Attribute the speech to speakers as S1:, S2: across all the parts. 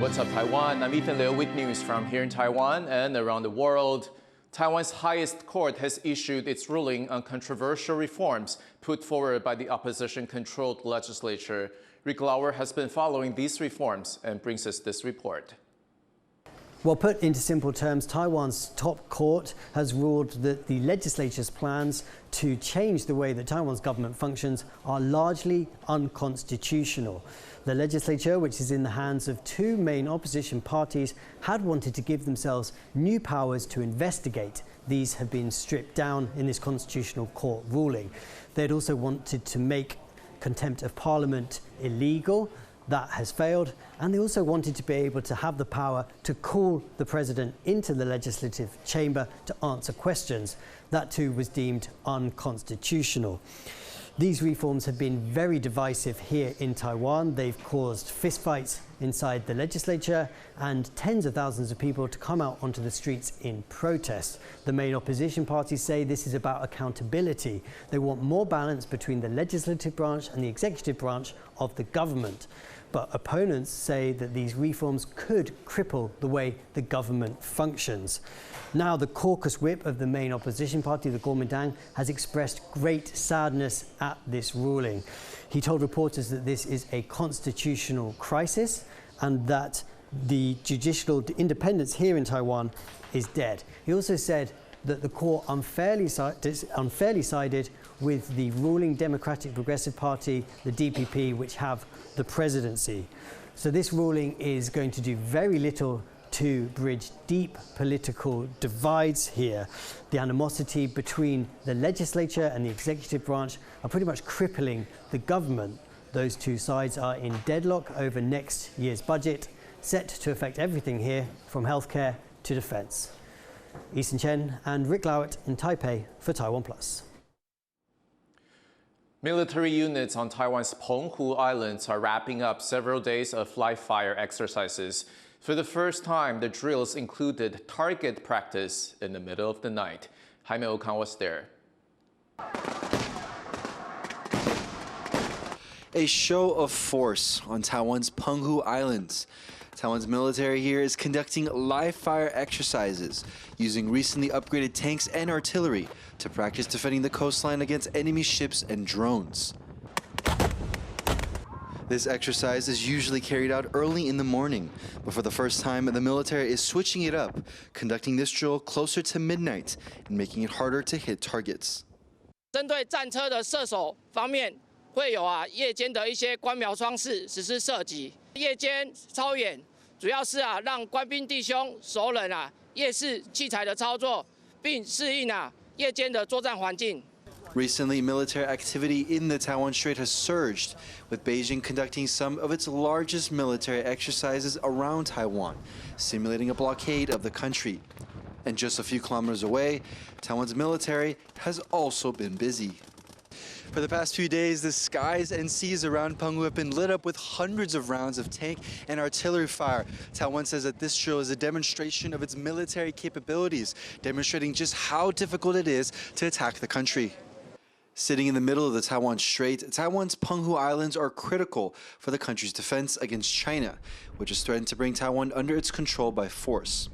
S1: What's up, Taiwan? I'm Ethan Liu with news from here in Taiwan and around the world. Taiwan's highest court has issued its ruling on controversial reforms put forward by the opposition-controlled legislature. Rick Lauer has been following these reforms and brings us this report.
S2: Well, put into simple terms, Taiwan's top court has ruled that the legislature's plans to change the way that Taiwan's government functions are largely unconstitutional. The legislature, which is in the hands of two main opposition parties, had wanted to give themselves new powers to investigate. These have been stripped down in this constitutional court ruling. They'd also wanted to make contempt of parliament illegal. That has failed, and they also wanted to be able to have the power to call the president into the legislative chamber to answer questions. That too was deemed unconstitutional. These reforms have been very divisive here in Taiwan. They've caused fistfights inside the legislature and tens of thousands of people to come out onto the streets in protest. The main opposition parties say this is about accountability. They want more balance between the legislative branch and the executive branch of the government. But opponents say that these reforms could cripple the way the government functions. Now, the caucus whip of the main opposition party, the Kuomintang, has expressed great sadness at this ruling. He told reporters that this is a constitutional crisis and that the judicial independence here in Taiwan is dead. He also said that the court unfairly sided with the ruling Democratic Progressive Party, the DPP, which have the presidency. So this ruling is going to do very little to bridge deep political divides here. The animosity between the legislature and the executive branch are pretty much crippling the government. Those two sides are in deadlock over next year's budget, set to affect everything here from healthcare to defense. Eason Chen and Rick Lauer in Taipei for TaiwanPlus.
S1: Military units on Taiwan's Penghu Islands are wrapping up several days of live-fire exercises. For the first time, the drills included target practice in the middle of the night. Jaime Okan was there.
S3: A show of force on Taiwan's Penghu Islands. Taiwan's military here is conducting live-fire exercises using recently upgraded tanks and artillery to practice defending the coastline against enemy ships and drones. This exercise is usually carried out early in the morning, but for the first time, the military is switching it up, conducting this drill closer to midnight and making it harder to hit targets.
S4: 针对战车的射手方面，会有夜间的一些观瞄装置实施射击。夜间操演主要是让官兵弟兄熟稔夜视器材的操作，并适应夜间的作战环境。
S3: Recently, military activity in the Taiwan Strait has surged, with Beijing conducting some of its largest military exercises around Taiwan, simulating a blockade of the country. And just a few kilometers away, Taiwan's military has also been busy. For the past few days, the skies and seas around Penghu have been lit up with hundreds of rounds of tank and artillery fire. Taiwan says that this drill is a demonstration of its military capabilities, demonstrating just how difficult it is to attack the country. Sitting in the middle of the Taiwan Strait, Taiwan's Penghu Islands are critical for the country's defense against China, which is threatened to bring Taiwan under its control by force.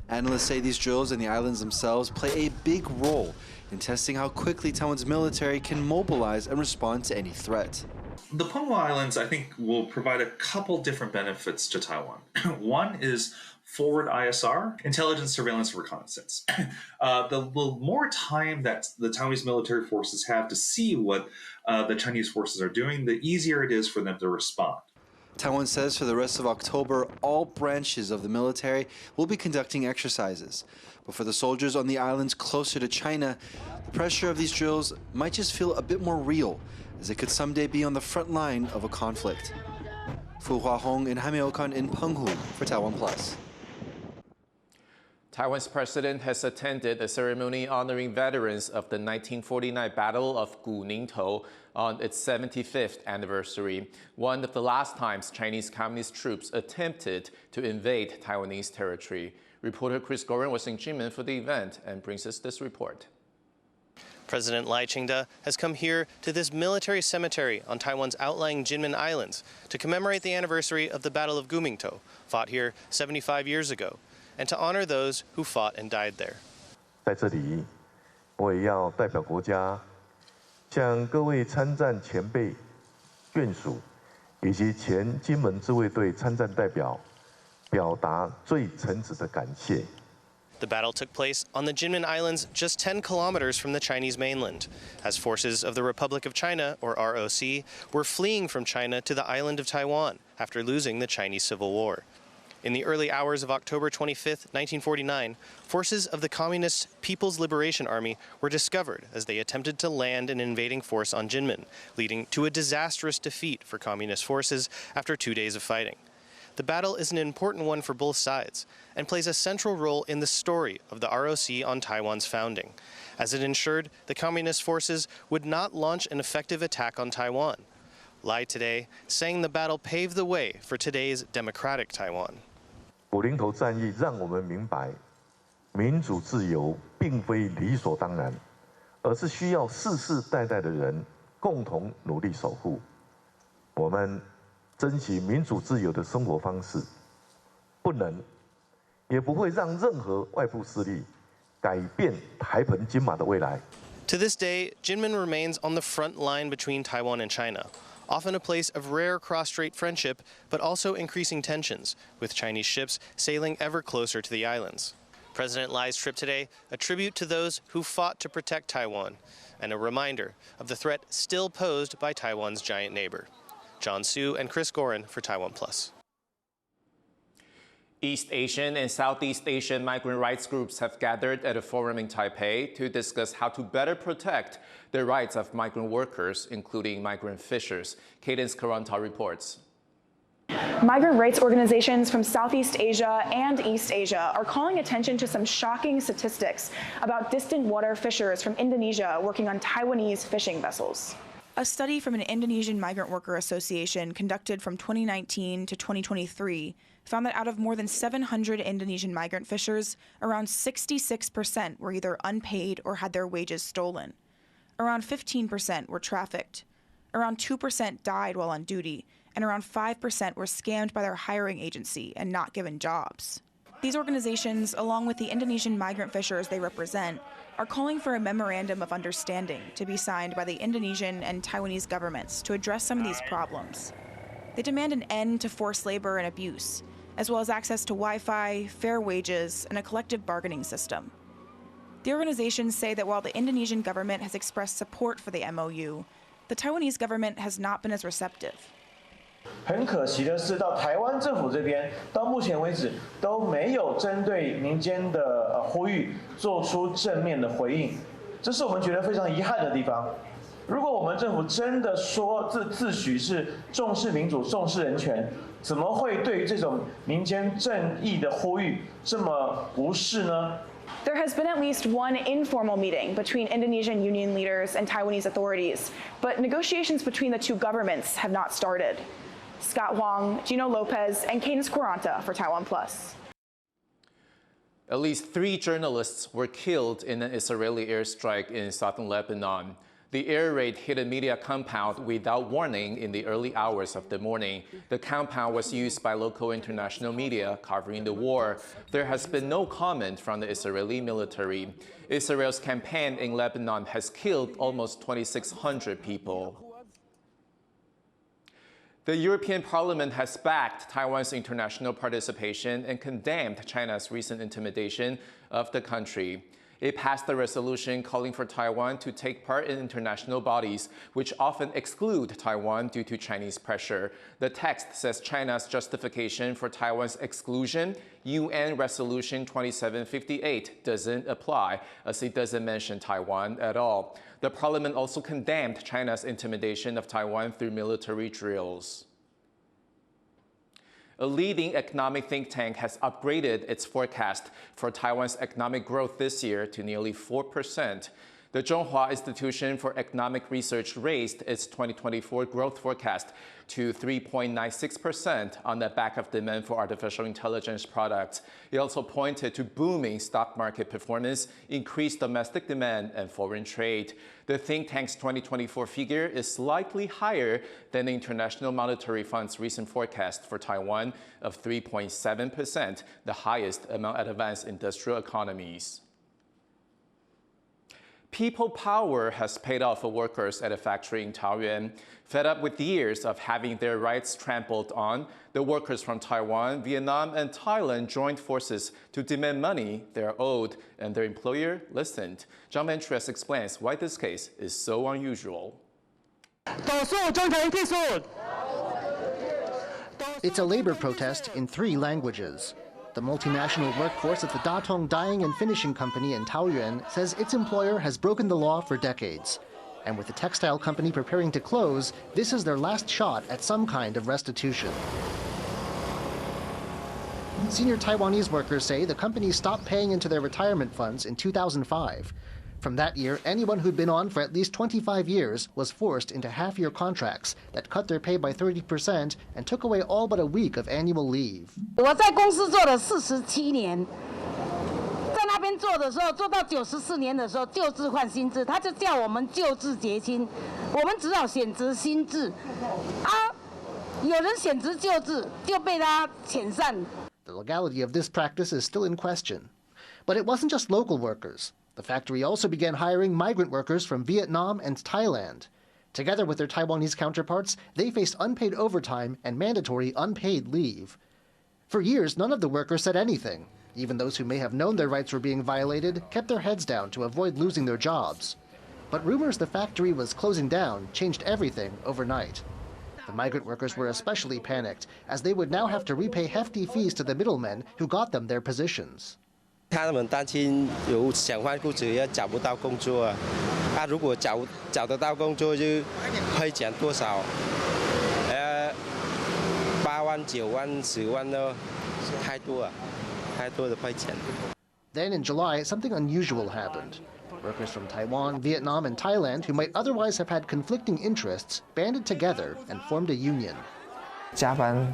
S3: Analysts say these drills and the islands themselves play a big role in testing how quickly Taiwan's military can mobilize and respond to any threat.
S5: The Penghu Islands, I think, will provide a couple different benefits to Taiwan. One is forward ISR, intelligence, surveillance, reconnaissance. The more time that the Taiwanese military forces have to see what the Chinese forces are doing, the easier it is for them to respond.
S3: Taiwan says for the rest of October, all branches of the military will be conducting exercises. But for the soldiers on the islands closer to China, the pressure of these drills might just feel a bit more real, as it could someday be on the front line of a conflict. Fu Huahong and Jaime Okan in Penghu for TaiwanPlus.
S1: Taiwan's president has attended a ceremony honoring veterans of the 1949 Battle of Guningtou on its 75th anniversary, one of the last times Chinese Communist troops attempted to invade Taiwanese territory. Reporter Chris Gorin was in Kinmen for the event and brings us this report.
S6: President Lai Ching-te has come here to this military cemetery on Taiwan's outlying Kinmen Islands to commemorate the anniversary of the Battle of Gumingtou, fought here 75 years ago, and to honor those who fought and died there.
S7: 在这里，我也要代表国家，向各位参战前辈、眷属以及前金门自卫队参战代表，表达最诚挚的感谢。
S6: The battle took place on the Kinmen Islands, just 10 kilometers from the Chinese mainland, as forces of the Republic of China, or ROC, were fleeing from China to the island of Taiwan after losing the Chinese Civil War. In the early hours of October 25, 1949, forces of the Communist People's Liberation Army were discovered as they attempted to land an invading force on Kinmen, leading to a disastrous defeat for Communist forces after 2 days of fighting. The battle is an important one for both sides and plays a central role in the story of the ROC on Taiwan's founding, as it ensured the Communist forces would not launch an effective attack on Taiwan. Lai today saying the battle paved the way for today's democratic Taiwan.
S7: 古林头战役让我们明白，民主自由并非理所当然，而是需要世世代代的人共同努力守护。我们 珍惜民主自由的生活方式，不能，也不会让任何外部势力改变台澎金马的未来。
S6: To this day, Kinmen remains on the front line between Taiwan and China, often a place of rare cross-strait friendship, but also increasing tensions, with Chinese ships sailing ever closer to the islands. President Lai's trip today, a tribute to those who fought to protect Taiwan, and a reminder of the threat still posed by Taiwan's giant neighbor. John Su and Chris Gorin for TaiwanPlus.
S1: East Asian and Southeast Asian migrant rights groups have gathered at a forum in Taipei to discuss how to better protect the rights of migrant workers, including migrant fishers. Cadence Karanta reports.
S8: Migrant rights organizations from Southeast Asia and East Asia are calling attention to some shocking statistics about distant water fishers from Indonesia working on Taiwanese fishing vessels. A study from an Indonesian migrant worker association conducted from 2019 to 2023 found that out of more than 700 Indonesian migrant fishers, around 66% were either unpaid or had their wages stolen. Around 15% were trafficked. Around 2% died while on duty, and around 5% were scammed by their hiring agency and not given jobs. These organizations, along with the Indonesian migrant fishers they represent, are calling for a memorandum of understanding to be signed by the Indonesian and Taiwanese governments to address some of these problems. They demand an end to forced labor and abuse, as well as access to Wi-Fi, fair wages, and a collective bargaining system. The organizations say that while the Indonesian government has expressed support for the MOU, the Taiwanese government has not been as receptive.
S9: 很可惜的是，到台湾政府这边，到目前为止都没有针对民间的呼吁做出正面的回应，这是我们觉得非常遗憾的地方。如果我们政府真的说自诩是重视民主、重视人权，怎么会对于这种民间正义的呼吁这么无视呢？
S8: There has been at least one informal meeting between Indonesian union leaders and Taiwanese authorities, but negotiations between the two governments have not started. Scott Huang, Gino Lopez, and Cadence Quaranta for TaiwanPlus.
S1: At least 3 journalists were killed in an Israeli airstrike in southern Lebanon. The air raid hit a media compound without warning in the early hours of the morning. The compound was used by local international media covering the war. There has been no comment from the Israeli military. Israel's campaign in Lebanon has killed almost 2,600 people. The European Parliament has backed Taiwan's international participation and condemned China's recent intimidation of the country. It passed a resolution calling for Taiwan to take part in international bodies, which often exclude Taiwan due to Chinese pressure. The text says China's justification for Taiwan's exclusion, UN Resolution 2758, doesn't apply, as it doesn't mention Taiwan at all. The parliament also condemned China's intimidation of Taiwan through military drills. A leading economic think tank has upgraded its forecast for Taiwan's economic growth this year to nearly 4%. The Zhonghua Institution for Economic Research raised its 2024 growth forecast to 3.96% on the back of demand for artificial intelligence products. It also pointed to booming stock market performance, increased domestic demand, and foreign trade. The think tank's 2024 figure is slightly higher than the International Monetary Fund's recent forecast for Taiwan of 3.7%, the highest among advanced industrial economies. People power has paid off for workers at a factory in Taoyuan. Fed up with years of having their rights trampled on, the workers from Taiwan, Vietnam, and Thailand joined forces to demand money they are owed, and their employer listened. Zhang Ventres explains why this case is so unusual.
S10: It's a labor protest in 3 languages. The multinational workforce at the Datong Dyeing and Finishing Company in Taoyuan says its employer has broken the law for decades. And with the textile company preparing to close, this is their last shot at some kind of restitution. Senior Taiwanese workers say the company stopped paying into their retirement funds in 2005. From that year, anyone who'd been on for at least 25 years was forced into half-year contracts that cut their pay by 30% and took away all but a week of annual leave.
S11: 我在公司做了47年，在那边做的时候，做到94年的时候就职换薪制，他就叫我们就职结薪，我们只好选择新制，有人选择就职就被他遣散。
S10: The legality of this practice is still in question. But it wasn't just local workers. The factory also began hiring migrant workers from Vietnam and Thailand. Together with their Taiwanese counterparts, they faced unpaid overtime and mandatory unpaid leave. For years, none of the workers said anything. Even those who may have known their rights were being violated kept their heads down to avoid losing their jobs. But rumors the factory was closing down changed everything overnight. The migrant workers were especially panicked, as they would now have to repay hefty fees to the middlemen who got them their positions.
S12: 他们担心有想换雇主要找不到工作啊，如果找得到工作就会减多少？8万、9万、10万咯，太多的会减。
S10: Then in July, something unusual happened. Workers from Taiwan, Vietnam, and Thailand who might otherwise have had conflicting interests banded together and formed a union.
S13: 加班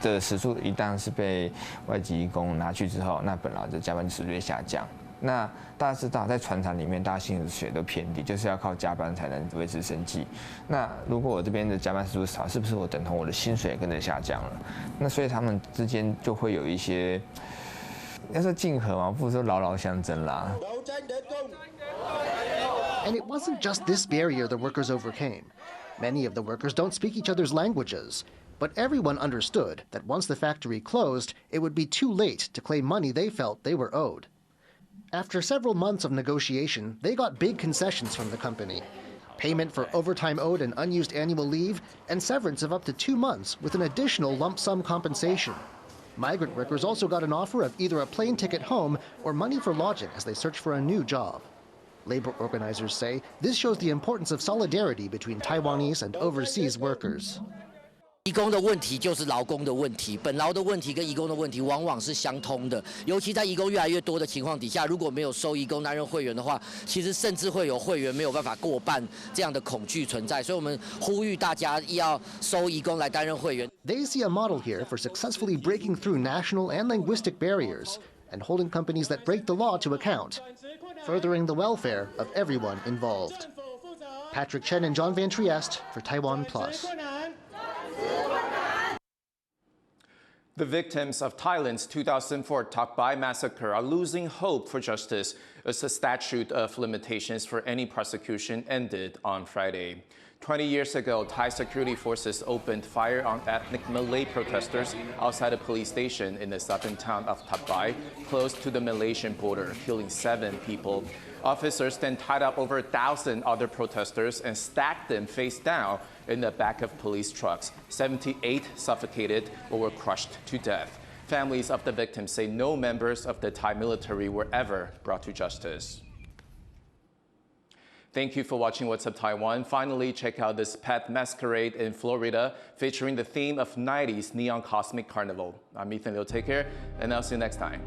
S13: 的时数一旦是被外籍移工拿去之后，那本来的加班时数就下降。那大家知道，在船厂里面，大家薪水都偏低，就是要靠加班才能维持生计。那如果我这边的加班时数少，是不是我等同我的薪水也跟着下降了？那所以他们之间就会有一些，要说竞合嘛，不如说牢牢相争啦。
S10: And it wasn't just this barrier the workers overcame. Many of the workers don't speak each other's languages. But everyone understood that once the factory closed, it would be too late to claim money they felt they were owed. After several months of negotiation, they got big concessions from the company. Payment for overtime owed and unused annual leave, and severance of up to 2 months with an additional lump sum compensation. Migrant workers also got an offer of either a plane ticket home or money for lodging as they search for a new job. Labor organizers say this shows the importance of solidarity between Taiwanese and overseas workers.
S14: 移工的问题就是劳工的问题，本劳的问题跟移工的问题往往是相通的。尤其在移工越来越多的情况底下，如果没有收移工担任会员的话，其实甚至会有会员没有办法过半这样的恐惧存在。所以我们呼吁大家要收移工来担任会员。
S10: They see a model here for successfully breaking through national and linguistic barriers and holding companies that break the law to account, furthering the welfare of everyone involved. Patrick Chen and John Van Trieste for TaiwanPlus.
S1: The victims of Thailand's 2004 Taipei Massacre are losing hope for justice as the statute of limitations for any prosecution ended on Friday. 20 years ago, Thai security forces opened fire on ethnic Malay protesters outside a police station in the southern town of Taipei, close to the Malaysian border, killing 7 people. Officers then tied up over 1,000 other protesters and stacked them face down in the back of police trucks. 78 suffocated or were crushed to death. Families of the victims say no members of the Thai military were ever brought to justice. Thank you for watching What's Up Taiwan. Finally, check out this pet masquerade in Florida featuring the theme of 90s Neon Cosmic Carnival. I'm Ethan Liu. Take care, and I'll see you next time.